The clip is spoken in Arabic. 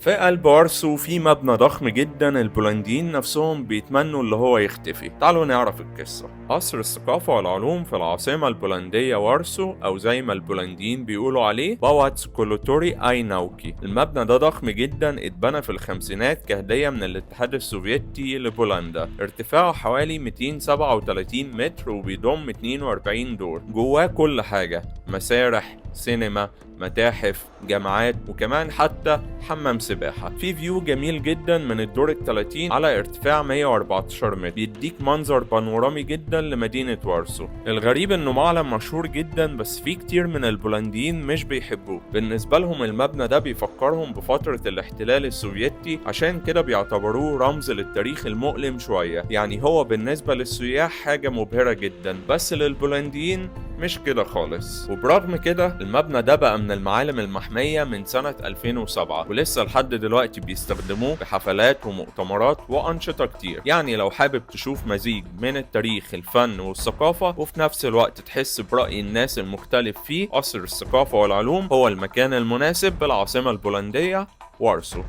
في قلب وارسو في مبنى ضخم جدا البولنديين نفسهم بيتمنوا اللي هو يختفي. تعالوا نعرف القصة. قصر الثقافة والعلوم في العاصمة البولندية وارسو، أو زي ما البولنديين بيقولوا عليه باواتس كولوتوري أي ناوكي. المبنى ده ضخم جدا، اتبنى في الخمسينات كهدية من الاتحاد السوفيتي لبولندا. ارتفاعه حوالي 237 متر وبيضم 42 دور. جواه كل حاجة: مسارح، سينما، متاحف، جامعات، وكمان حتى حمام سباحة. في فيو جميل جدا من الدور ال30 على ارتفاع 114 متر، بيديك منظر بانورامي جدا لمدينة وارسو. الغريب انه معلم مشهور جدا، بس في كتير من البولنديين مش بيحبوه. بالنسبة لهم المبنى ده بيفكرهم بفترة الاحتلال السوفيتي، عشان كده بيعتبروه رمز للتاريخ المؤلم شوية. يعني هو بالنسبة للسياح حاجة مبهرة جدا، بس للبولنديين مش كده خالص. وبرغم كده المبنى ده بقى من المعالم المحمية من سنة 2007، ولسه لحد دلوقتي بيستخدموه بحفلات ومؤتمرات وأنشطة كتير. يعني لو حابب تشوف مزيج من التاريخ، الفن والثقافة، وفي نفس الوقت تحس برأي الناس المختلف فيه، قصر الثقافة والعلوم هو المكان المناسب بالعاصمة البولندية وارسو.